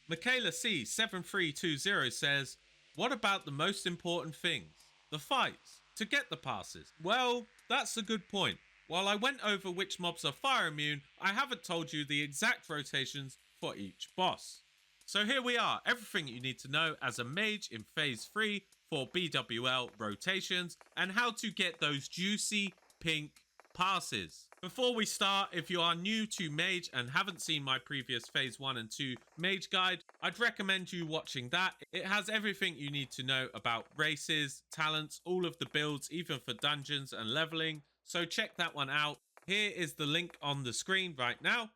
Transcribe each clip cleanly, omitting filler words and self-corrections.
Michaela C7320 says, what about the most important things? The fights, to get the passes. Well, that's a good point. While I went over which mobs are fire immune, I haven't told you the exact rotations for each boss. So here we are, everything you need to know as a mage in phase 3 for BWL rotations and how to get those juicy pink passes. Before we start, if you are new to Mage and haven't seen my previous phase 1 and 2 Mage guide, I'd recommend you watching that. It has everything you need to know about races, talents, all of the builds, even for dungeons and leveling. So check that one out. Here is the link on the screen right now.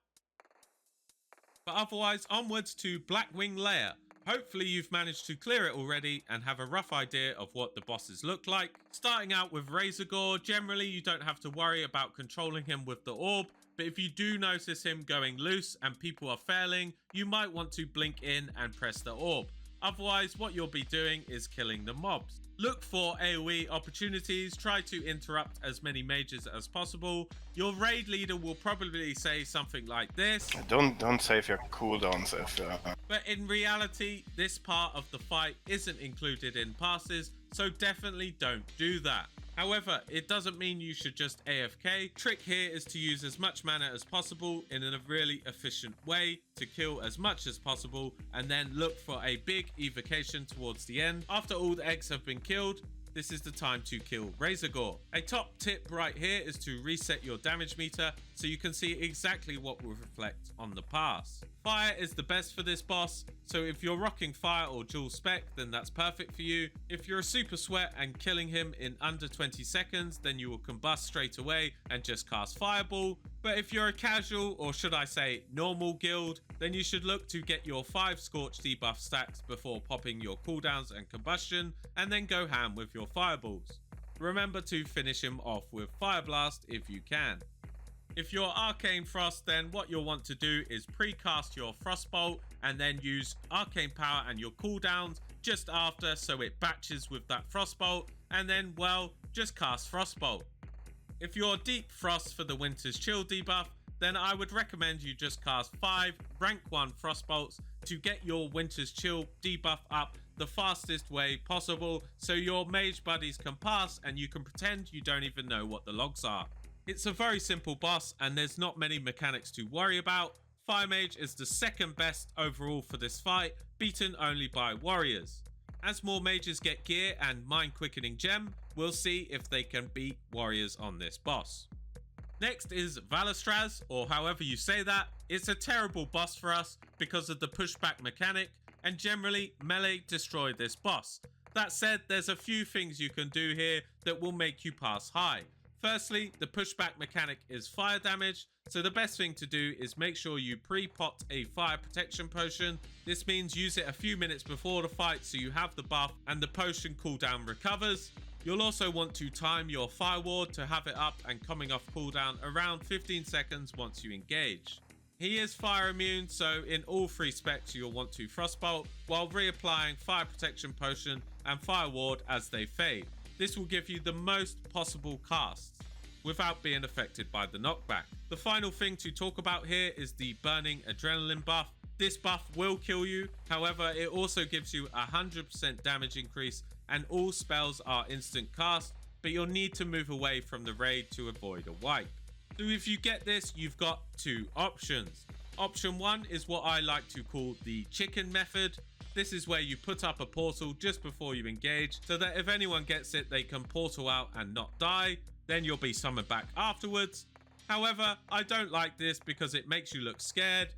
But otherwise, onwards to Blackwing Lair. Hopefully you've managed to clear it already and have a rough idea of what the bosses look like. Starting out with Razorgore, generally you don't have to worry about controlling him with the orb, but if you do notice him going loose and people are failing, you might want to blink in and press the orb. Otherwise, what you'll be doing is killing the mobs. Look for AoE opportunities, try to interrupt as many mages as possible. Your raid leader will probably say something like this. Don't save your cooldowns if... But in reality, this part of the fight isn't included in passes, so definitely don't do that. However, it doesn't mean you should just AFK. Trick here is to use as much mana as possible in a really efficient way to kill as much as possible and then look for a big evocation towards the end. After all the eggs have been killed, this is the time to kill Razorgore. A top tip right here is to reset your damage meter so you can see exactly what will reflect on the pass. Fire is the best for this boss, so if you're rocking fire or dual spec, then that's perfect for you. If you're a super sweat and killing him in under 20 seconds, then you will combust straight away and just cast fireball. But if you're a casual, or should I say normal guild, then you should look to get your 5 Scorch debuff stacks before popping your cooldowns and combustion, and then go ham with your fireballs. Remember to finish him off with Fire Blast if you can. If you're Arcane Frost, then what you'll want to do is pre-cast your Frostbolt and then use Arcane Power and your cooldowns just after so it batches with that Frostbolt, and then, well, just cast Frostbolt. If you're Deep Frost for the Winter's Chill debuff, then I would recommend you just cast 5 rank 1 Frostbolts to get your Winter's Chill debuff up the fastest way possible so your mage buddies can pass and you can pretend you don't even know what the logs are. It's a very simple boss and there's not many mechanics to worry about. Fire Mage is the second best overall for this fight, beaten only by Warriors. As more mages get gear and mind quickening gem, we'll see if they can beat Warriors on this boss. Next is Valastraz, or however you say that. It's a terrible boss for us because of the pushback mechanic, and generally melee destroy this boss. That said, there's a few things you can do here that will make you pass high. Firstly, the pushback mechanic is fire damage, so the best thing to do is make sure you pre-pot a fire protection potion. This means use it a few minutes before the fight so you have the buff and the potion cooldown recovers. You'll also want to time your fire ward to have it up and coming off cooldown around 15 seconds once you engage. He is fire immune, so in all 3 specs you'll want to Frostbolt while reapplying fire protection potion and fire ward as they fade. This will give you the most possible casts without being affected by the knockback. The final thing to talk about here is the burning adrenaline buff. This buff will kill you, however it also gives you 100% damage increase and all spells are instant cast, but you'll need to move away from the raid to avoid a wipe. So if you get this, you've got 2 options. Option 1 is what I like to call the chicken method. This is where you put up a portal just before you engage so that if anyone gets it, they can portal out and not die. Then you'll be summoned back afterwards. However, I don't like this because it makes you look scared,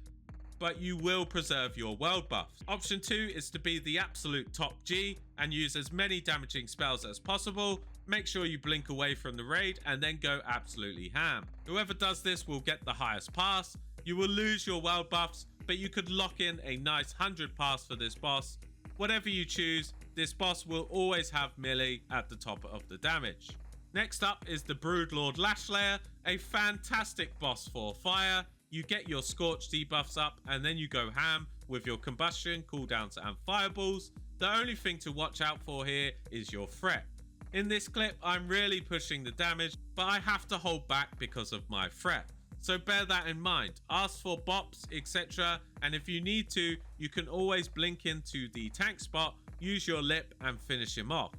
but you will preserve your world buffs. Option 2 is to be the absolute top G and use as many damaging spells as possible. Make sure you blink away from the raid and then go absolutely ham. Whoever does this will get the highest pass. You will lose your world buffs, but you could lock in a nice 100 pass for this boss. Whatever you choose, this boss will always have melee at the top of the damage. Next up is the Broodlord Lashlayer, a fantastic boss for fire. You get your Scorch debuffs up and then you go ham with your combustion, cooldowns and fireballs. The only thing to watch out for here is your threat. In this clip, I'm really pushing the damage, but I have to hold back because of my threat. So bear that in mind. Ask for bops, etc. And if you need to, you can always blink into the tank spot, use your lip and finish him off.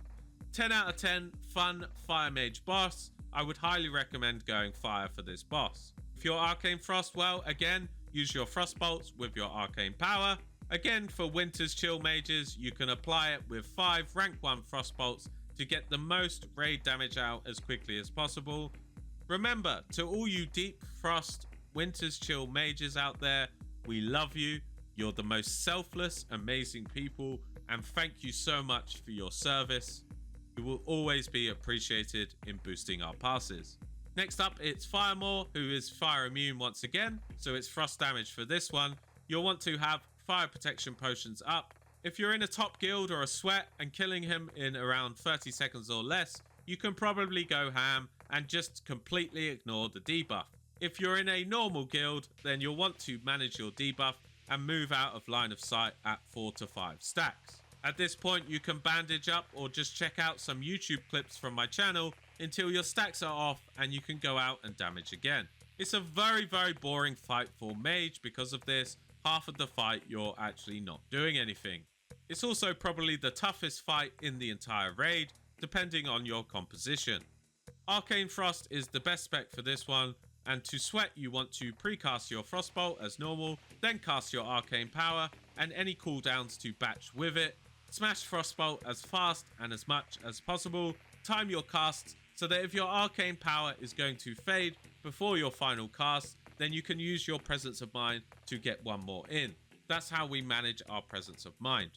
10 out of 10, fun Fire Mage boss. I would highly recommend going Fire for this boss. If you're Arcane Frost, well, again, use your Frost Bolts with your Arcane Power. Again, for Winter's Chill Mages, you can apply it with 5 rank 1 Frost Bolts to get the most raid damage out as quickly as possible. Remember, to all you Deep Frost Winter's Chill Mages out there, we love you. You're the most selfless, amazing people, and thank you so much for your service. You will always be appreciated in boosting our passes. Next up, it's Firemore, who is fire immune once again, so it's frost damage for this one. You'll want to have fire protection potions up. If you're in a top guild or a sweat and killing him in around 30 seconds or less, you can probably go ham and just completely ignore the debuff. If you're in a normal guild, then you'll want to manage your debuff and move out of line of sight at 4 to 5 stacks. At this point, you can bandage up or just check out some YouTube clips from my channel until your stacks are off and you can go out and damage again. It's a very, very boring fight for Mage because of this. Half of the fight, you're actually not doing anything. It's also probably the toughest fight in the entire raid, depending on your composition. Arcane Frost is the best spec for this one, and to sweat you want to precast your Frostbolt as normal, then cast your Arcane Power and any cooldowns to batch with it. Smash Frostbolt as fast and as much as possible. Time your casts so that if your Arcane Power is going to fade before your final cast, then you can use your Presence of Mind to get one more in. That's how we manage our Presence of Mind.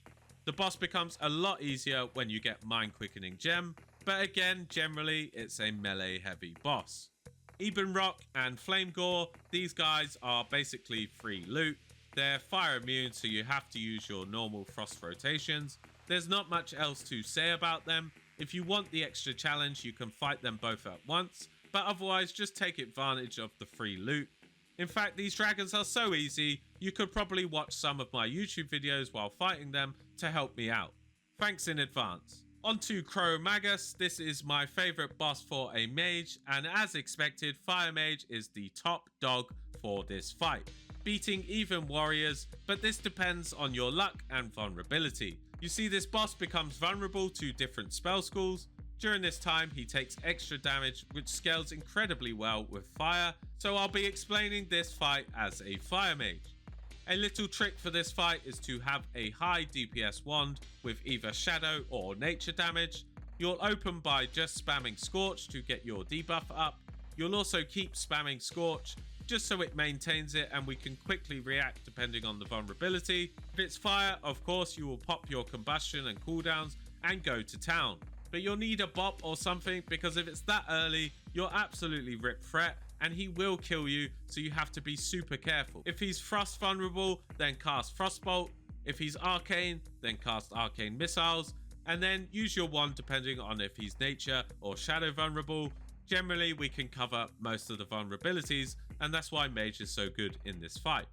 The boss becomes a lot easier when you get Mind Quickening Gem, but again, generally it's a melee heavy boss. Eben Rock and Flame Gore, these guys are basically free loot. They're fire immune, so you have to use your normal frost rotations. There's not much else to say about them. If you want the extra challenge, you can fight them both at once, but otherwise just take advantage of the free loot. In fact, these dragons are so easy, you could probably watch some of my YouTube videos while fighting them to help me out. Thanks in advance. On to Crow Magus. This is my favourite boss for a mage, and as expected, Fire Mage is the top dog for this fight, beating even warriors, but this depends on your luck and vulnerability. You see, this boss becomes vulnerable to different spell schools. During this time, he takes extra damage, which scales incredibly well with fire, so I'll be explaining this fight as a Fire Mage. A little trick for this fight is to have a high DPS wand with either shadow or nature damage. You'll open by just spamming Scorch to get your debuff up. You'll also keep spamming Scorch just so it maintains it and we can quickly react depending on the vulnerability. If it's fire, of course, you will pop your combustion and cooldowns and go to town. But you'll need a bop or something, because if it's that early, you're absolutely rip threat and he will kill you, so you have to be super careful. If he's frost vulnerable, then cast Frostbolt. If he's arcane, then cast Arcane Missiles, and then use your wand depending on if he's nature or shadow vulnerable. Generally, we can cover most of the vulnerabilities, and that's why Mage is so good in this fight.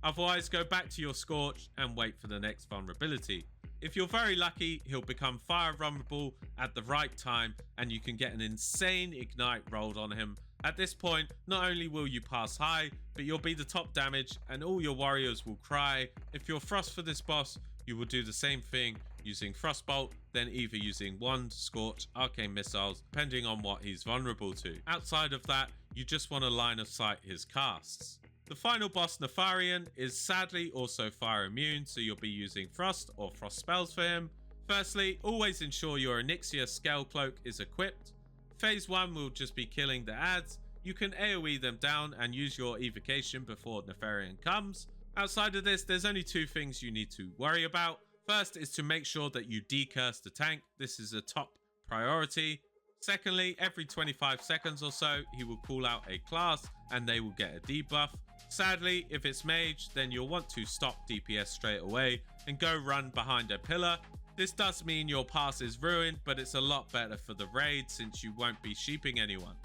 Otherwise, go back to your Scorch and wait for the next vulnerability. If you're very lucky, he'll become fire vulnerable at the right time and you can get an insane ignite rolled on him. At this point, not only will you pass high, but you'll be the top damage and all your warriors will cry. If you're frost for this boss, you will do the same thing using Frostbolt, then either using Wand, Scorch, Arcane Missiles, depending on what he's vulnerable to. Outside of that, you just want to line of sight his casts. The final boss, Nefarian, is sadly also fire immune, so you'll be using Frost or Frost spells for him. Firstly, always ensure your Onyxia Scale Cloak is equipped. Phase 1 will just be killing the ads. You can AoE them down and use your evocation before Nefarian comes. Outside of this, there's only two things you need to worry about. First is to make sure that you decurse the tank. This is a top priority. Secondly, every 25 seconds or so, he will call out a class and they will get a debuff. Sadly, if it's Mage, then you'll want to stop DPS straight away and go run behind a pillar. This does mean your pass is ruined, but it's a lot better for the raid since you won't be sheeping anyone.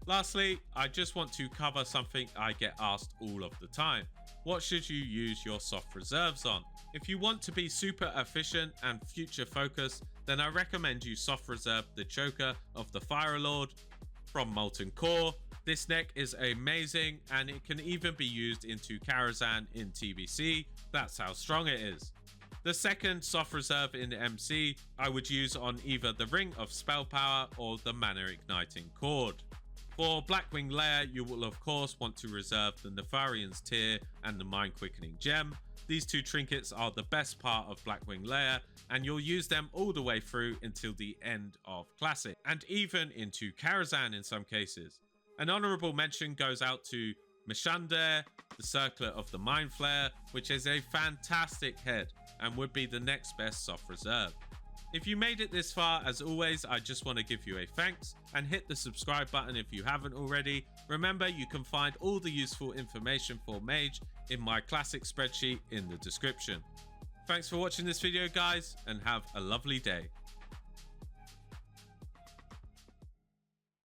Lastly, I just want to cover something I get asked all of the time. What should you use your soft reserves on? If you want to be super efficient and future focused, then I recommend you soft reserve the Choker of the Fire Lord from Molten Core. This neck is amazing and it can even be used into Karazhan in TBC, that's how strong it is. The second soft reserve in MC I would use on either the Ring of Spell Power or the Mana Igniting Cord. For Blackwing Lair, you will of course want to reserve the Nefarian's Tear and the Mind Quickening Gem. These two trinkets are the best part of Blackwing Lair, and you'll use them all the way through until the end of Classic, and even into Karazhan in some cases. An honourable mention goes out to Mishandar, the Circlet of the Mind Flare, which is a fantastic head and would be the next best soft reserve. If you made it this far, as always, I just want to give you a thanks and hit the subscribe button if you haven't already. Remember, you can find all the useful information for Mage in my classic spreadsheet in the description. Thanks for watching this video, guys, and have a lovely day.